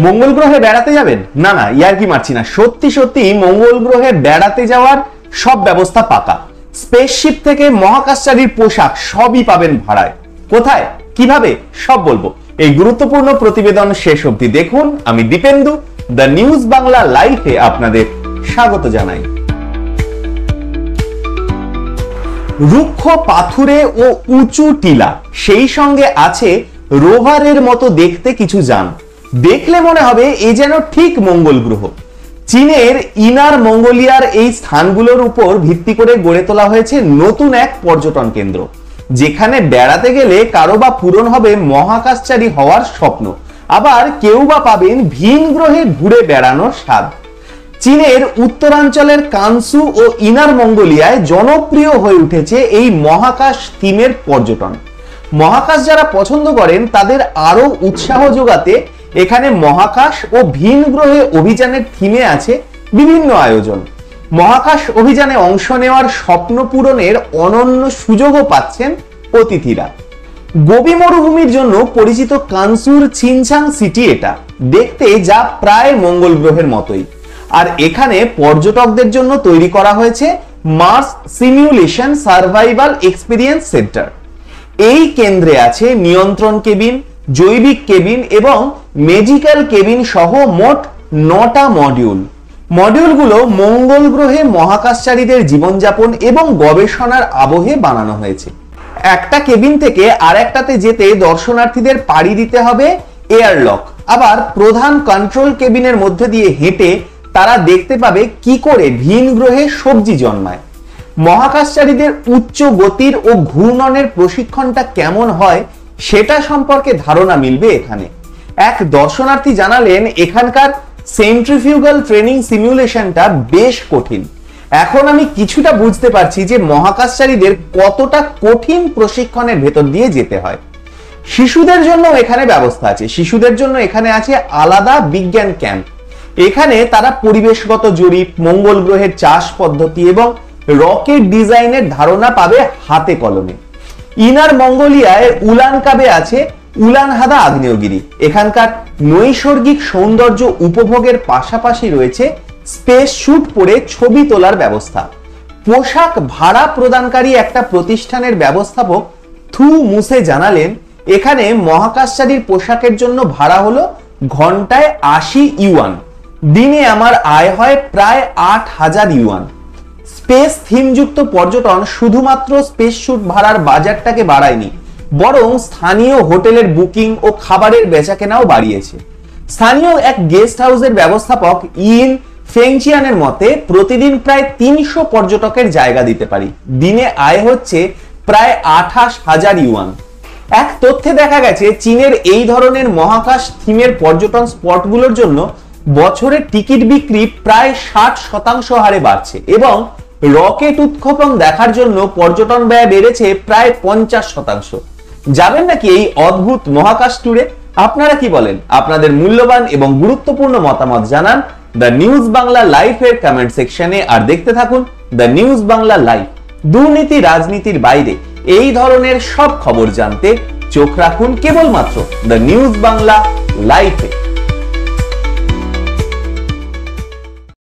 মঙ্গল গ্রহে বেড়াতে যাবেন? না না, ইয়ার্কি মারছি না, সত্যি সত্যি মঙ্গল গ্রহে বেড়াতে যাওয়ার সব ব্যবস্থা পাকা। স্পেসশিপ থেকে মহাকাশচারীর পোশাক সবই পাবেন ভাড়ায়। কোথায়, কিভাবে, সব বলবো। এই গুরুত্বপূর্ণ প্রতিবেদন শেষ অবধি দেখুন। আমি দীপেন্দু, দ্য নিউজ বাংলা লাইভে আপনাদের স্বাগত জানাই। রুক্ষ পাথুরে ও উঁচু টিলা, সেই সঙ্গে আছে রোভারের মতো দেখতে কিছু যান। দেখলে মনে হবে এ যেন ঠিক মঙ্গল গ্রহ। চীনের ইনার মঙ্গোলিয়ার এই স্থানগুলোর উপর ভিত্তি করে গড়ে তোলা হয়েছে নতুন এক পর্যটন কেন্দ্র, যেখানে বেড়াতে গেলে কারো বা পূরণ হবে মহাকাশচারী হওয়ার স্বপ্ন, আবার কেউ বা পাবেন ভিন গ্রহে ঘুরে বেড়ানোর স্বাদ। চীনের উত্তরাঞ্চলের কানসু ও ইনার মঙ্গোলিয়ায় জনপ্রিয় হয়ে উঠেছে এই মহাকাশ থিমের পর্যটন। মহাকাশ যারা পছন্দ করেন তাদের আরো উৎসাহ যোগাতে এখানে মহাকাশ ও ভিন গ্রহে অভিযানের থিমে আছে বিভিন্ন আয়োজন। মহাকাশ অভিযানে অংশ নেওয়ার স্বপ্ন পূরণের অনন্য সুযোগও পাচ্ছেন অতিথিরা। গোবি মরুভূমির জন্য পরিচিত কানসুর ছিনছাং সিটি এটা, দেখতে যা প্রায় মঙ্গল গ্রহের মতোই। আর এখানে পর্যটকদের জন্য তৈরি করা হয়েছে মার্স সিমিউলেশন সার্ভাইভাল এক্সপিরিয়েন্স সেন্টার। এই কেন্দ্রে আছে নিয়ন্ত্রণ কেবিন, জৈবিক কেবিন এবং মেডিকেল কেবিন সহ মোট 9টা মডিউল। মডিউলগুলো মঙ্গল গ্রহে মহাকাশচারীদের জীবনযাপন এবং গবেষণার আবহে বানানো হয়েছে। একটা কেবিন থেকে আরেকটাতে যেতে দর্শনার্থীদের পাড়ি দিতে হবে এয়ারলক, আবার প্রধান কন্ট্রোল কেবিনের মধ্যে দিয়ে হেঁটে তারা দেখতে পাবে কি করে ভিন গ্রহে সবজি জন্মায়। মহাকাশচারীদের উচ্চ গতির ও ঘূর্ণনের প্রশিক্ষণটা কেমন হয় সেটা সম্পর্কে ধারণা মিলবে এখানে। এক দর্শনার্থী জানালেন এখানকার সেন্ট্রিফিউগাল ট্রেনিং সিমুলেশনটা বেশ কঠিন। এখন আমি কিছুটা বুঝতে পারছি যে মহাকাশচারীদের কতটা কঠিন প্রশিক্ষণের ভেতর দিয়ে যেতে হয়। শিশুদের জন্য এখানে ব্যবস্থা আছে। শিশুদের জন্য এখানে আছে আলাদা বিজ্ঞান ক্যাম্প। এখানে তারা পরিবেশগত জরিপ, মঙ্গল গ্রহের চাষ পদ্ধতি এবং রকেট ডিজাইনের ধারণা পাবে হাতে কলমে। ইনার মঙ্গোলিয়ায় উলান কাবে আছে উলানহাদা আগ্নেয়গিরি। এখানকার নৈসর্গিক সৌন্দর্য উপভোগের পাশাপাশি রয়েছে স্পেস শুট পরে ছবি তোলার ব্যবস্থা। পোশাক ভাড়া প্রদানকারী একটা প্রতিষ্ঠানের ব্যবস্থাপক থু মুসে জানালেন এখানে মহাকাশচারীর পোশাকের জন্য ভাড়া হলো ঘন্টায় 80 ইউয়ান। দিনে আমার আয় হয় প্রায় 8000 ইউয়ান। স্পেস থিমযুক্ত পর্যটন শুধুমাত্র স্পেস শুট ভাড়ার বাজারটাকে বাড়ায়নি, বরং স্থানীয় হোটেলের বুকিং ও খাবারের বেচাকেনাও বাড়িয়েছে। স্থানীয় এক গেস্ট হাউসের ব্যবস্থাপক ইন ফেংচিয়ানের মতে প্রতিদিন প্রায় 300 পর্যটকের জায়গা দিতে পারি। দিনে আয় হচ্ছে প্রায় 28,000 ইউয়ান। এক তথ্যে দেখা গেছে চীনের এই ধরনের মহাকাশ থিমের পর্যটন স্পটগুলোর জন্য বছরের টিকিট বিক্রি প্রায় 60% হারে বাড়ছে এবং রকেট উৎক্ষেপণ দেখার জন্য পর্যটন ব্যয় বেড়েছে প্রায় 50%। যাবেন নাকি এই অদ্ভুত মহাকাশ ট্যুরে? আপনারা কি বলেন? আপনাদের মূল্যবান এবং গুরুত্বপূর্ণ মতামত জানান দ্য নিউজ বাংলা লাইভের কমেন্ট সেকশনে। আর দেখতে থাকুন দ্য নিউজ বাংলা লাইভ। দুর্নীতি রাজনীতির বাইরে এই ধরনের সব খবর জানতে চোখ রাখুন কেবলমাত্র দ্য নিউজ বাংলা লাইভে।